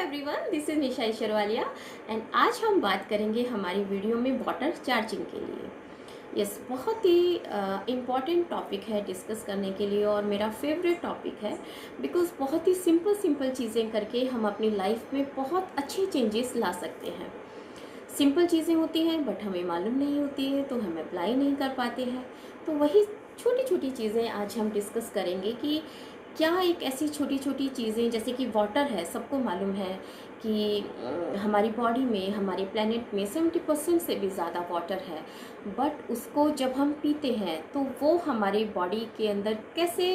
Everyone, this is Nisha Ishwarwalia and आज हम बात करेंगे हमारी वीडियो में वाटर चार्जिंग के लिए। यस, बहुत ही इम्पॉर्टेंट टॉपिक है डिस्कस करने के लिए और मेरा फेवरेट टॉपिक है बिकॉज़ बहुत ही सिंपल चीज़ें करके हम अपनी लाइफ में बहुत अच्छे चेंजेस ला सकते हैं। सिंपल चीज़ें होती हैं बट हमें मालूम नहीं होती है तो हम अप्लाई नहीं कर पाते हैं। तो वही छोटी छोटी चीज़ें आज हम डिस्कस करेंगे कि क्या एक ऐसी छोटी छोटी चीज़ें जैसे कि वाटर है, सबको मालूम है कि हमारी बॉडी में, हमारे प्लेनेट में 70% से भी ज़्यादा वाटर है। बट उसको जब हम पीते हैं तो वो हमारी बॉडी के अंदर कैसे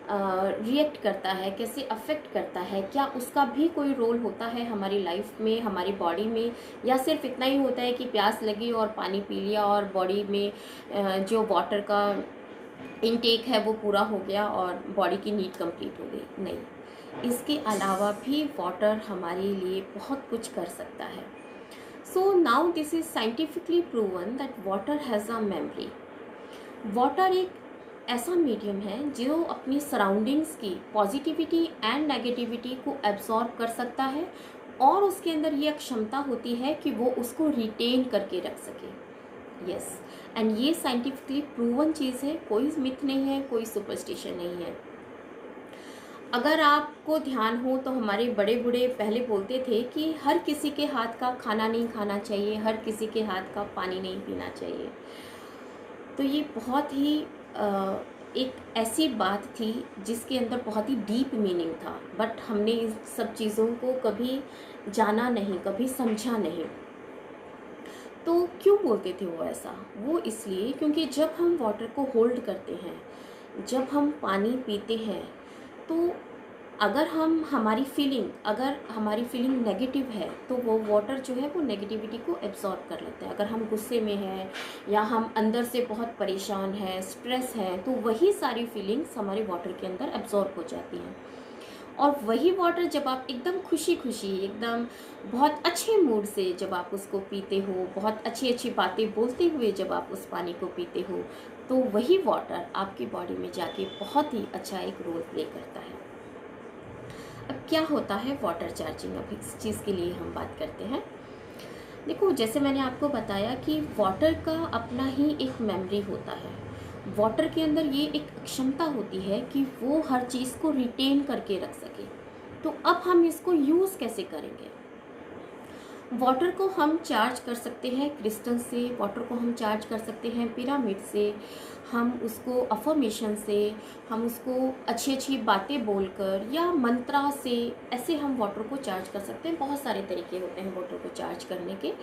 रिएक्ट करता है, कैसे अफेक्ट करता है, क्या उसका भी कोई रोल होता है हमारी लाइफ में, हमारी बॉडी में, या सिर्फ इतना ही होता है कि प्यास लगी और पानी पी लिया और बॉडी में जो वाटर का इनटेक है वो पूरा हो गया और बॉडी की नीड कंप्लीट हो गई। नहीं, इसके अलावा भी वाटर हमारे लिए बहुत कुछ कर सकता है। So now this is scientifically proven that water has a memory. Water एक ऐसा मीडियम है जो अपनी सराउंडिंग्स की पॉजिटिविटी एंड नेगेटिविटी को एब्जॉर्ब कर सकता है और उसके अंदर ये क्षमता होती है कि वो उसको रिटेन करके रख सके। यस, एंड ये साइंटिफिकली प्रूवन चीज़ है, कोई मिथ नहीं है, कोई सुपरस्टिशन नहीं है। अगर आपको ध्यान हो तो हमारे बड़े बूढ़े पहले बोलते थे कि हर किसी के हाथ का खाना नहीं खाना चाहिए, हर किसी के हाथ का पानी नहीं पीना चाहिए। तो ये बहुत ही एक ऐसी बात थी जिसके अंदर बहुत ही डीप मीनिंग था, बट हमने इस सब चीज़ों को कभी जाना नहीं, कभी समझा नहीं। तो क्यों बोलते थे वो ऐसा? वो इसलिए क्योंकि जब हम वाटर को होल्ड करते हैं, जब हम पानी पीते हैं, तो अगर हमारी फीलिंग नेगेटिव है तो वो वाटर जो है वो नेगेटिविटी को एब्जॉर्ब कर लेता है। अगर हम गुस्से में हैं या हम अंदर से बहुत परेशान हैं, स्ट्रेस है, तो वही सारी फीलिंग्स हमारे वाटर के अंदर एब्जॉर्ब हो जाती हैं। और वही वाटर जब आप एकदम खुशी खुशी, एकदम बहुत अच्छे मूड से जब आप उसको पीते हो, बहुत अच्छी अच्छी बातें बोलते हुए जब आप उस पानी को पीते हो, तो वही वाटर आपकी बॉडी में जाके बहुत ही अच्छा एक रोल प्ले करता है। अब क्या होता है वाटर चार्जिंग? अब इस चीज़ के लिए हम बात करते हैं। देखो, जैसे मैंने आपको बताया कि वाटर का अपना ही एक मेमोरी होता है। वाटर के अंदर ये एक क्षमता होती है कि वो हर चीज़ को रिटेन करके रख सके। तो अब हम इसको यूज़ कैसे करेंगे? वाटर को हम चार्ज कर सकते हैं क्रिस्टल से, वाटर को हम चार्ज कर सकते हैं पिरामिड से, हम उसको अफर्मेशन से, हम उसको अच्छी अच्छी बातें बोलकर या मंत्रा से, ऐसे हम वाटर को चार्ज कर सकते हैं। बहुत सारे तरीके होते हैं वाटर को चार्ज करने के,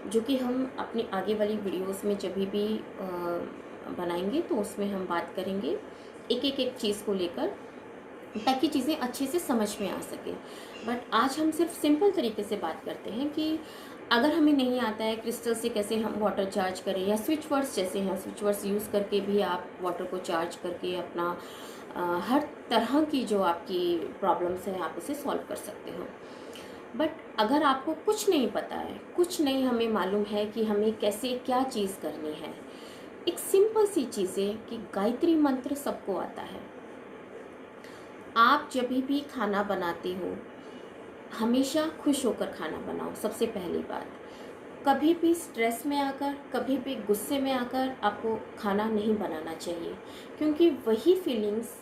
जो कि हम अपनी आगे वाली वीडियोस में जब भी बनाएंगे तो उसमें हम बात करेंगे एक चीज़ को लेकर, ताकि चीज़ें अच्छे से समझ में आ सके। बट आज हम सिर्फ सिंपल तरीके से बात करते हैं कि अगर हमें नहीं आता है क्रिस्टल से कैसे हम वाटर चार्ज करें, या स्विच वर्ड्स जैसे हैं, स्विच वर्ड्स यूज़ करके भी आप वाटर को चार्ज करके अपना हर तरह की जो आपकी प्रॉब्लम्स हैं आप उसे सॉल्व कर सकते हो। बट अगर आपको कुछ नहीं पता है, कुछ नहीं हमें मालूम है कि हमें कैसे क्या चीज़ करनी है, एक सिंपल सी चीज़ें कि गायत्री मंत्र सबको आता है। आप जब भी खाना बनाते हो हमेशा खुश होकर खाना बनाओ। सबसे पहली बात, कभी भी स्ट्रेस में आकर, कभी भी गुस्से में आकर आपको खाना नहीं बनाना चाहिए, क्योंकि वही फीलिंग्स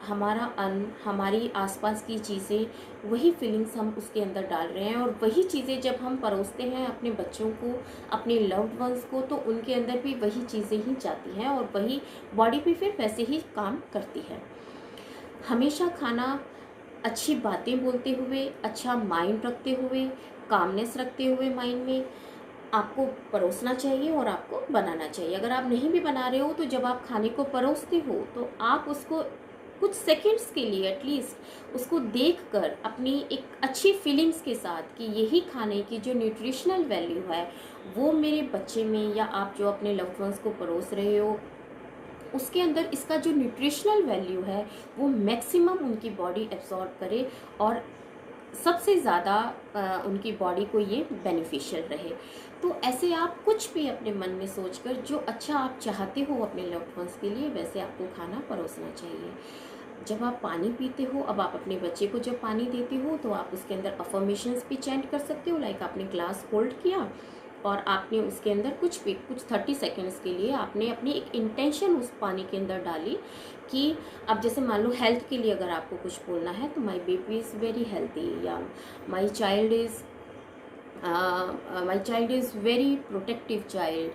हमारा अन्न, हमारी आसपास की चीज़ें, वही फीलिंग्स हम उसके अंदर डाल रहे हैं। और वही चीज़ें जब हम परोसते हैं अपने बच्चों को, अपने लव्ड वंस को, तो उनके अंदर भी वही चीज़ें ही जाती हैं और वही बॉडी भी फिर वैसे ही काम करती है। हमेशा खाना अच्छी बातें बोलते हुए, अच्छा माइंड रखते हुए, कामनेस रखते हुए माइंड में आपको परोसना चाहिए और आपको बनाना चाहिए। अगर आप नहीं भी बना रहे हो तो जब आप खाने को परोसते हो तो आप उसको कुछ सेकंड्स के लिए एटलीस्ट उसको देखकर अपनी एक अच्छी फीलिंग्स के साथ कि यही खाने की जो न्यूट्रिशनल वैल्यू है वो मेरे बच्चे में, या आप जो अपने लव्ड वंस को परोस रहे हो उसके अंदर इसका जो न्यूट्रिशनल वैल्यू है वो मैक्सिमम उनकी बॉडी एब्जॉर्ब करे और सबसे ज़्यादा उनकी बॉडी को ये बेनिफिशियल रहे। तो ऐसे आप कुछ भी अपने मन में सोचकर जो अच्छा आप चाहते हो अपने लव्ड वंस के लिए, वैसे आपको खाना परोसना चाहिए। जब आप पानी पीते हो, अब आप अपने बच्चे को जब पानी देते हो तो आप उसके अंदर अफर्मेशंस भी चैंट कर सकते हो। लाइक आपने ग्लास होल्ड किया और आपने उसके अंदर कुछ 30 सेकेंड्स के लिए आपने अपनी एक इंटेंशन उस पानी के अंदर डाली कि अब जैसे मान लो हेल्थ के लिए अगर आपको कुछ बोलना है तो my baby is very healthy, या my child is very protective child,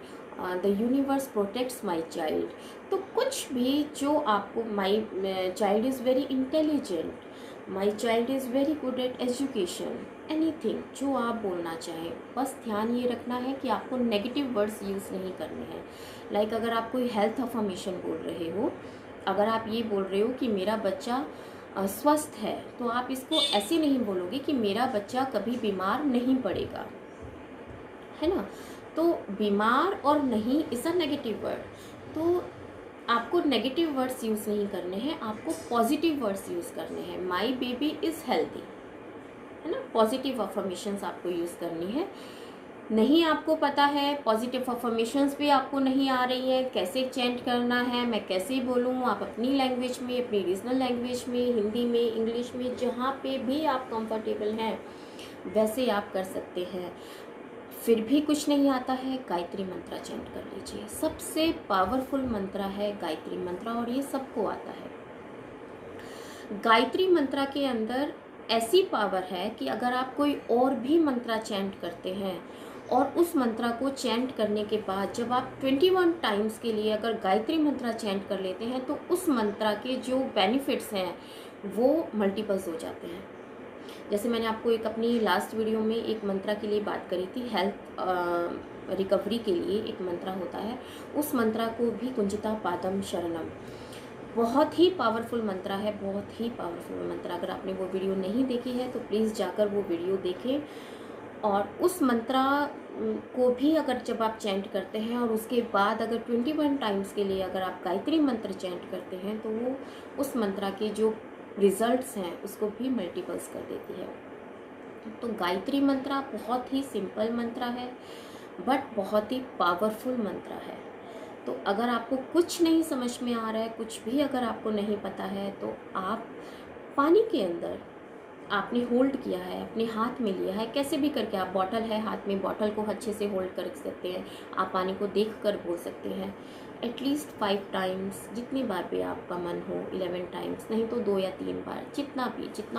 the universe protects my child. तो कुछ भी जो आपको, my child is very intelligent, my child is very good at education, anything जो आप बोलना चाहें, बस ध्यान ये रखना है कि आपको नेगेटिव वर्ड्स यूज़ नहीं करने हैं। लाइक अगर आप कोई हेल्थ अफर्मेशन बोल रहे हो, अगर आप ये बोल रहे हो कि मेरा बच्चा स्वस्थ है, तो आप इसको ऐसे नहीं बोलोगे कि मेरा बच्चा कभी बीमार नहीं पड़ेगा, है ना। तो बीमार और नहीं इज़ अ नेगेटिव वर्ड। तो आपको नेगेटिव वर्ड्स यूज़ नहीं करने हैं, आपको पॉजिटिव वर्ड्स यूज़ करने हैं। माई बेबी इज़ हेल्दी, है ना, पॉजिटिव अफर्मेशंस आपको यूज़ करनी है। नहीं आपको पता है, पॉजिटिव अफर्मेशंस भी आपको नहीं आ रही है, कैसे चैंट करना है, मैं कैसे बोलूँ, आप अपनी लैंग्वेज में, अपनी रीजनल लैंग्वेज में, हिंदी में, इंग्लिश में, जहाँ पे भी आप कंफर्टेबल हैं वैसे आप कर सकते हैं। फिर भी कुछ नहीं आता है, गायत्री मंत्र चैंट कर लीजिए। सबसे पावरफुल मंत्र है गायत्री मंत्र, और ये सबको आता है। गायत्री मंत्र के अंदर ऐसी पावर है कि अगर आप कोई और भी मंत्र चैंट करते हैं और उस मंत्र को चैंट करने के बाद जब आप 21 टाइम्स के लिए अगर गायत्री मंत्र चैंट कर लेते हैं तो उस मंत्र के जो बेनिफिट्स हैं वो मल्टीपल्स हो जाते हैं। जैसे मैंने आपको एक अपनी लास्ट वीडियो में एक मंत्र के लिए बात करी थी, हेल्थ रिकवरी के लिए एक मंत्र होता है, उस मंत्र को भी कुंजिता पादम शरणम, बहुत ही पावरफुल मंत्र है, बहुत ही पावरफुल मंत्र। अगर आपने वो वीडियो नहीं देखी है तो प्लीज़ जाकर वो वीडियो देखें। और उस मंत्र को भी अगर जब आप चैंट करते हैं और उसके बाद अगर 21 टाइम्स के लिए अगर आप गायत्री मंत्र चैंट करते हैं तो वो उस मंत्र के जो रिजल्ट्स हैं उसको भी मल्टीपल्स कर देती है। तो गायत्री मंत्र बहुत ही सिंपल मंत्र है बट बहुत ही पावरफुल मंत्र है। तो अगर आपको कुछ नहीं समझ में आ रहा है, कुछ भी अगर आपको नहीं पता है, तो आप पानी के अंदर आपने होल्ड किया है, अपने हाथ में लिया है, कैसे भी करके, आप बॉटल है हाथ में, बॉटल को अच्छे से होल्ड कर सकते हैं, आप पानी को देख कर बोल सकते हैं एटलीस्ट 5 टाइम्स, जितनी बार भी आपका मन हो, 11 टाइम्स, नहीं तो 2 या 3 बार, जितना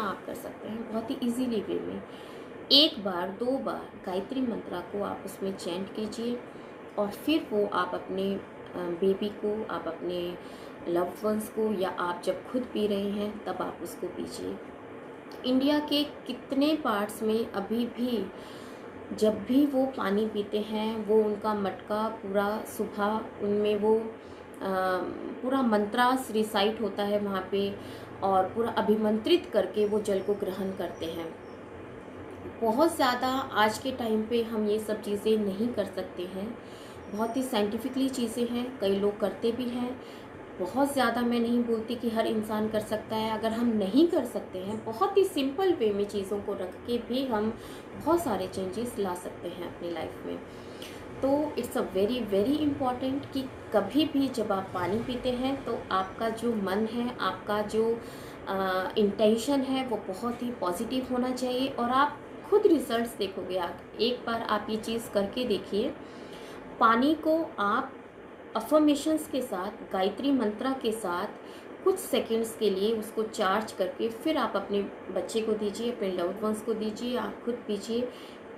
आप कर सकते हैं, बहुत ही ईजीली वे में 1 बार 2 बार गायत्री मंत्र को आप उसमें चैंट कीजिए। और फिर वो आप अपने बेबी को, आप अपने लव्ड वंस को, या आप जब खुद पी रहे हैं तब आप उसको पीजिए। इंडिया के कितने पार्ट्स में अभी भी जब भी वो पानी पीते हैं वो उनका मटका पूरा सुबह उनमें वो पूरा मंत्रास रिसाइट होता है वहाँ पे, और पूरा अभिमंत्रित करके वो जल को ग्रहण करते हैं। बहुत ज़्यादा आज के टाइम पे हम ये सब चीज़ें नहीं कर सकते हैं, बहुत ही साइंटिफिकली चीज़ें हैं, कई लोग करते भी हैं। बहुत ज़्यादा मैं नहीं बोलती कि हर इंसान कर सकता है, अगर हम नहीं कर सकते हैं, बहुत ही सिंपल वे में चीज़ों को रख के भी हम बहुत सारे चेंजेस ला सकते हैं अपनी लाइफ में। तो it's a very very important कि कभी भी जब आप पानी पीते हैं तो आपका जो मन है, आपका जो इंटेंशन है वो बहुत ही पॉजिटिव होना चाहिए, और आप खुद रिजल्ट्स देखोगे। आप एक बार आप ये चीज़ करके देखिए, पानी को आप अफर्मेशंस के साथ, गायत्री मंत्र के साथ कुछ सेकंड्स के लिए उसको चार्ज करके फिर आप अपने बच्चे को दीजिए, अपने लव्ड वंस को दीजिए, आप खुद पीजिए।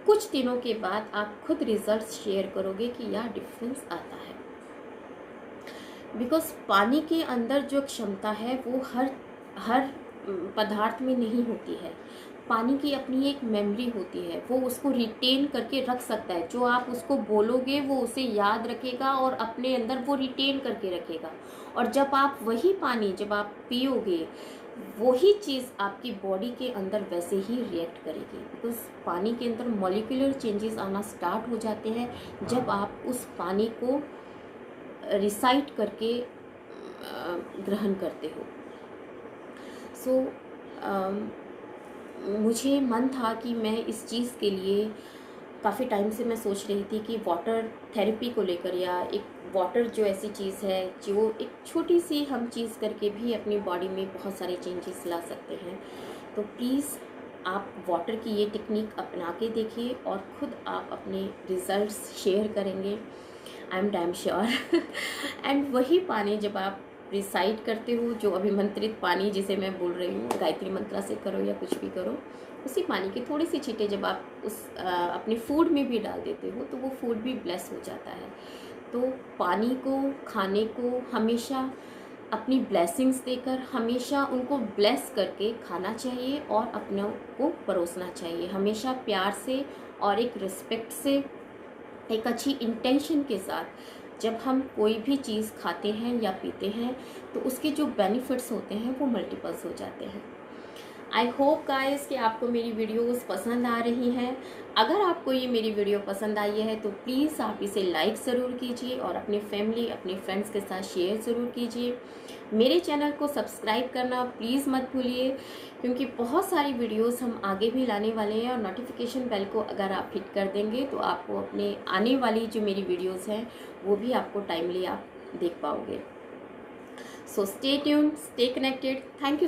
कुछ दिनों के बाद आप खुद रिजल्ट्स शेयर करोगे कि यह डिफरेंस आता है। बिकॉज पानी के अंदर जो क्षमता है वो हर पदार्थ में नहीं होती है। पानी की अपनी एक मेमोरी होती है, वो उसको रिटेन करके रख सकता है। जो आप उसको बोलोगे वो उसे याद रखेगा और अपने अंदर वो रिटेन करके रखेगा, और जब आप वही पानी जब आप पियोगे वही चीज़ आपकी बॉडी के अंदर वैसे ही रिएक्ट करेगी। बिकॉज पानी के अंदर मॉलिक्यूलर चेंजेस आना स्टार्ट हो जाते हैं जब आप उस पानी को रिसाइट करके ग्रहण करते हो। सो मुझे मन था कि मैं इस चीज़ के लिए काफ़ी टाइम से मैं सोच रही थी कि वाटर थेरेपी को लेकर, या एक वाटर जो ऐसी चीज़ है जो एक छोटी सी हम चीज़ करके भी अपनी बॉडी में बहुत सारे चेंजेस ला सकते हैं। तो प्लीज़ आप वाटर की ये टेक्निक अपना के देखिए और ख़ुद आप अपने रिज़ल्ट्स शेयर करेंगे, I am damn sure. And वही पानी जब आप रिसाइट करते हो, जो अभिमंत्रित पानी जिसे मैं बोल रही हूँ, गायत्री मंत्रा से करो या कुछ भी करो, उसी पानी की थोड़ी सी छींटे जब आप उस अपने फूड में भी डाल देते हो तो वो फूड भी ब्लेस हो जाता है। तो पानी को, खाने को हमेशा अपनी ब्लेसिंग्स देकर, हमेशा उनको ब्लेस करके खाना चाहिए और अपनों को परोसना चाहिए, हमेशा प्यार से और एक रिस्पेक्ट से, एक अच्छी इंटेंशन के साथ। जब हम कोई भी चीज़ खाते हैं या पीते हैं तो उसके जो बेनिफिट्स होते हैं वो मल्टीपल्स हो जाते हैं। आई होप गाइस कि आपको मेरी वीडियोस पसंद आ रही हैं। अगर आपको ये मेरी वीडियो पसंद आई है तो प्लीज़ आप इसे लाइक ज़रूर कीजिए और अपनी फैमिली, अपने फ्रेंड्स के साथ शेयर ज़रूर कीजिए। मेरे चैनल को सब्सक्राइब करना प्लीज़ मत भूलिए, क्योंकि बहुत सारी वीडियोस हम आगे भी लाने वाले हैं और नोटिफिकेशन बेल को अगर आप हिट कर देंगे तो आपको अपने आने वाली जो मेरी वीडियोज़ हैं वो भी आपको टाइमली आप देख पाओगे। So stay tuned, stay connected. Thank you.